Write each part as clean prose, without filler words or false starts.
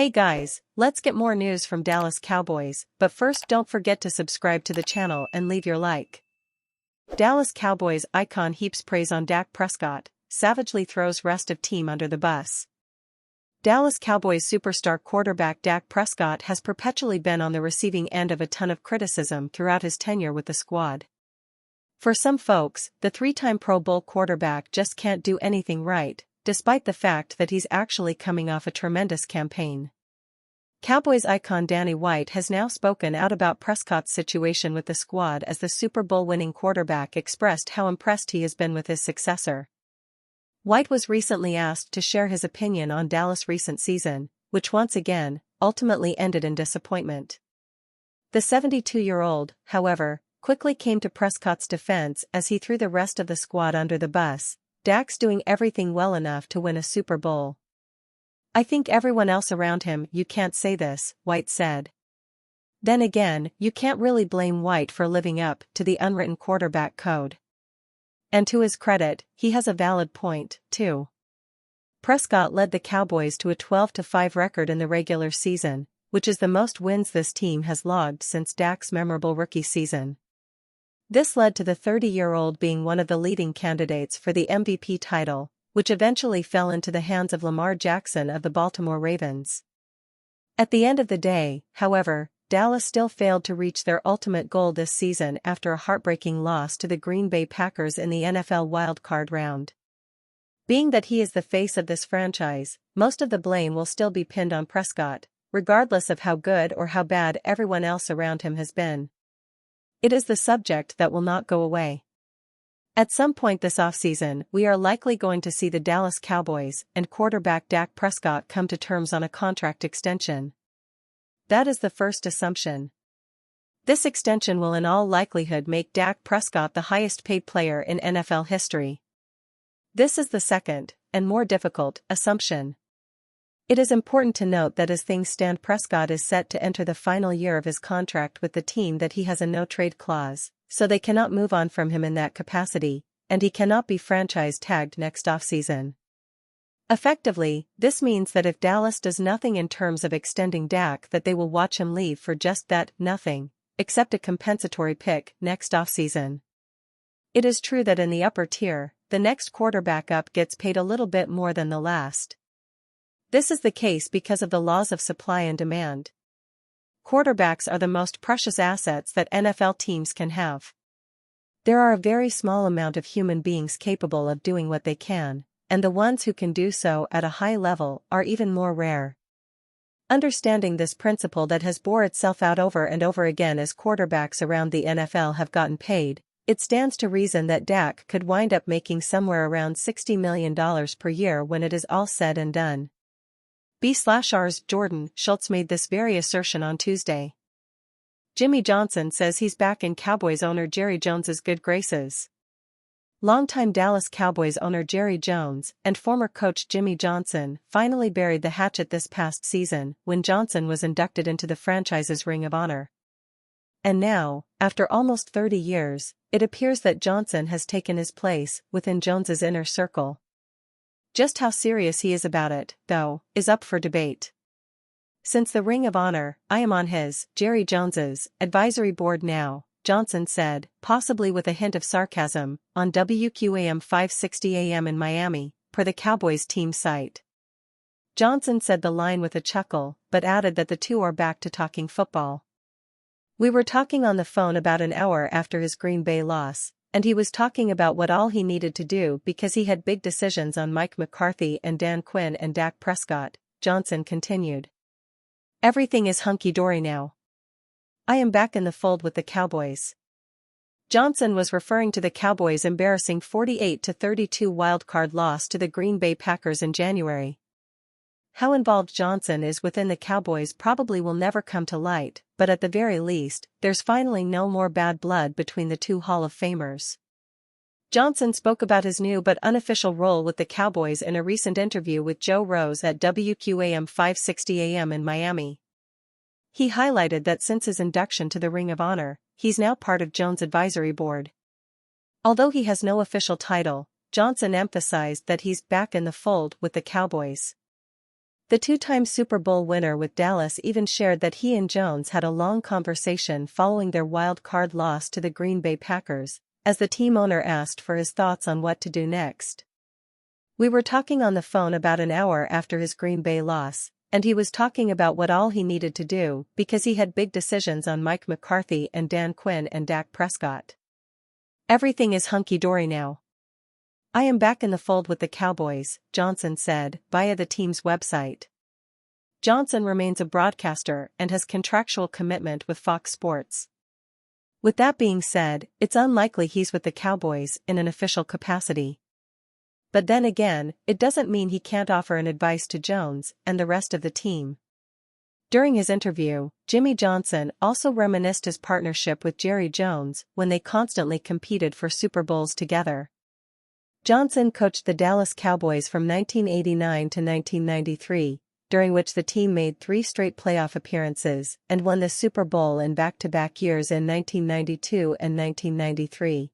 Hey guys, let's get more news from Dallas Cowboys, but first don't forget to subscribe to the channel and leave your like. Dallas Cowboys icon heaps praise on Dak Prescott, savagely throws rest of team under the bus. Dallas Cowboys superstar quarterback Dak Prescott has perpetually been on the receiving end of a ton of criticism throughout his tenure with the squad. For some folks, the three-time Pro Bowl quarterback just can't do anything right, despite the fact that he's actually coming off a tremendous campaign. Cowboys icon Danny White has now spoken out about Prescott's situation with the squad as the Super Bowl winning quarterback expressed how impressed he has been with his successor. White was recently asked to share his opinion on Dallas' recent season, which once again, ultimately ended in disappointment. The 72-year-old, however, quickly came to Prescott's defense as he threw the rest of the squad under the bus. Dak's doing everything well enough to win a Super Bowl. I think everyone else around him, you can't say this, White said. Then again, you can't really blame White for living up to the unwritten quarterback code. And to his credit, he has a valid point, too. Prescott led the Cowboys to a 12-5 record in the regular season, which is the most wins this team has logged since Dak's memorable rookie season. This led to the 30-year-old being one of the leading candidates for the MVP title, which eventually fell into the hands of Lamar Jackson of the Baltimore Ravens. At the end of the day, however, Dallas still failed to reach their ultimate goal this season after a heartbreaking loss to the Green Bay Packers in the NFL wildcard round. Being that he is the face of this franchise, most of the blame will still be pinned on Prescott, regardless of how good or how bad everyone else around him has been. It is the subject that will not go away. At some point this offseason, we are likely going to see the Dallas Cowboys and quarterback Dak Prescott come to terms on a contract extension. That is the first assumption. This extension will in all likelihood make Dak Prescott the highest-paid player in NFL history. This is the second, and more difficult, assumption. It is important to note that as things stand, Prescott is set to enter the final year of his contract with the team, that he has a no-trade clause, so they cannot move on from him in that capacity, and he cannot be franchise tagged next offseason. Effectively, this means that if Dallas does nothing in terms of extending Dak, that they will watch him leave for just that, nothing, except a compensatory pick next offseason. It is true that in the upper tier, the next quarterback up gets paid a little bit more than the last. This is the case because of the laws of supply and demand. Quarterbacks are the most precious assets that NFL teams can have. There are a very small amount of human beings capable of doing what they can, and the ones who can do so at a high level are even more rare. Understanding this principle that has bore itself out over and over again as quarterbacks around the NFL have gotten paid, it stands to reason that Dak could wind up making somewhere around $60 million per year when it is all said and done. B/R's Jordan Schultz made this very assertion on Tuesday. Jimmy Johnson says he's back in Cowboys owner Jerry Jones's good graces. Longtime Dallas Cowboys owner Jerry Jones and former coach Jimmy Johnson finally buried the hatchet this past season when Johnson was inducted into the franchise's Ring of Honor. And now, after almost 30 years, it appears that Johnson has taken his place within Jones's inner circle. Just how serious he is about it, though, is up for debate. Since the Ring of Honor, I am on his, Jerry Jones's, advisory board now, Johnson said, possibly with a hint of sarcasm, on WQAM 560 AM in Miami, per the Cowboys team site. Johnson said the line with a chuckle, but added that the two are back to talking football. We were talking on the phone about an hour after his Green Bay loss, and he was talking about what all he needed to do because he had big decisions on Mike McCarthy and Dan Quinn and Dak Prescott, Johnson continued. Everything is hunky-dory now. I am back in the fold with the Cowboys. Johnson was referring to the Cowboys' embarrassing 48-32 wildcard loss to the Green Bay Packers in January. How involved Johnson is within the Cowboys probably will never come to light, but at the very least, there's finally no more bad blood between the two Hall of Famers. Johnson spoke about his new but unofficial role with the Cowboys in a recent interview with Joe Rose at WQAM 560 AM in Miami. He highlighted that since his induction to the Ring of Honor, he's now part of Jones' advisory board. Although he has no official title, Johnson emphasized that he's back in the fold with the Cowboys. The two-time Super Bowl winner with Dallas even shared that he and Jones had a long conversation following their wild card loss to the Green Bay Packers, as the team owner asked for his thoughts on what to do next. "We were talking on the phone about an hour after his Green Bay loss, and he was talking about what all he needed to do because he had big decisions on Mike McCarthy and Dan Quinn and Dak Prescott. Everything is hunky-dory now. I am back in the fold with the Cowboys," Johnson said, via the team's website. Johnson remains a broadcaster and has contractual commitment with Fox Sports. With that being said, it's unlikely he's with the Cowboys in an official capacity. But then again, it doesn't mean he can't offer an advice to Jones and the rest of the team. During his interview, Jimmy Johnson also reminisced his partnership with Jerry Jones when they constantly competed for Super Bowls together. Johnson coached the Dallas Cowboys from 1989 to 1993, during which the team made 3 straight playoff appearances and won the Super Bowl in back-to-back years in 1992 and 1993.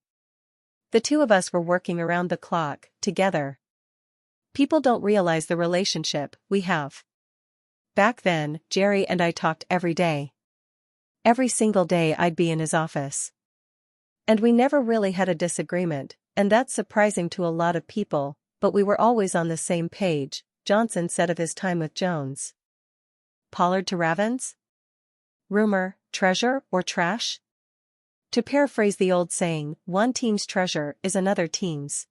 "The two of us were working around the clock, together. People don't realize the relationship we have. Back then, Jerry and I talked every day. Every single day I'd be in his office. And we never really had a disagreement, and that's surprising to a lot of people, but we were always on the same page," Johnson said of his time with Jones. Pollard to Ravens? Rumor, treasure, or trash? To paraphrase the old saying, one team's treasure is another team's.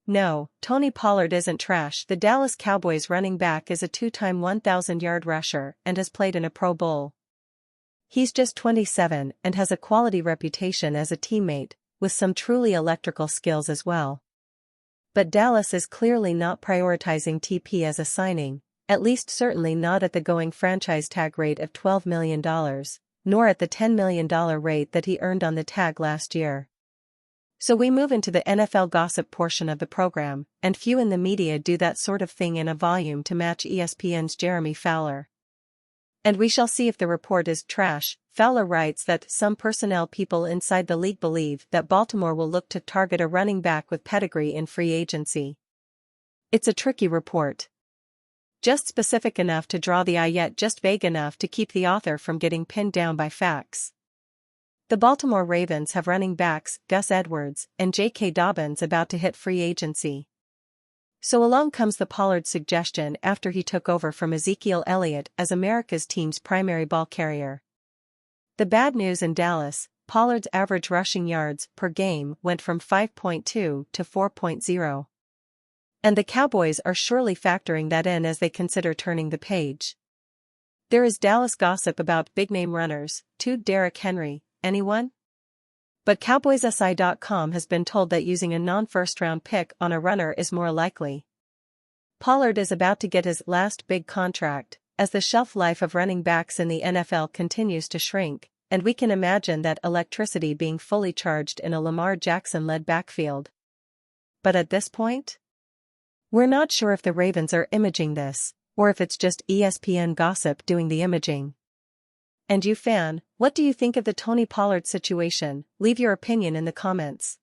No, Tony Pollard isn't trash. The Dallas Cowboys running back is a 2-time 1,000-yard rusher and has played in a Pro Bowl. He's just 27 and has a quality reputation as a teammate, with some truly electrical skills as well. But Dallas is clearly not prioritizing TP as a signing, at least certainly not at the going franchise tag rate of $12 million, nor at the $10 million rate that he earned on the tag last year. So we move into the NFL gossip portion of the program, and few in the media do that sort of thing in a volume to match ESPN's Jeremy Fowler. And we shall see if the report is trash. Fowler writes that some personnel people inside the league believe that Baltimore will look to target a running back with pedigree in free agency. It's a tricky report. Just specific enough to draw the eye yet just vague enough to keep the author from getting pinned down by facts. The Baltimore Ravens have running backs Gus Edwards and J.K. Dobbins about to hit free agency. So along comes the Pollard suggestion after he took over from Ezekiel Elliott as America's team's primary ball carrier. The bad news in Dallas, Pollard's average rushing yards per game went from 5.2 to 4.0. And the Cowboys are surely factoring that in as they consider turning the page. There is Dallas gossip about big-name runners, too. Derrick Henry, anyone? But CowboysSI.com has been told that using a non-first-round pick on a runner is more likely. Pollard is about to get his last big contract, as the shelf life of running backs in the NFL continues to shrink, and we can imagine that electricity being fully charged in a Lamar Jackson-led backfield. But at this point? We're not sure if the Ravens are imaging this, or if it's just ESPN gossip doing the imaging. And you fan, what do you think of the Tony Pollard situation? Leave your opinion in the comments.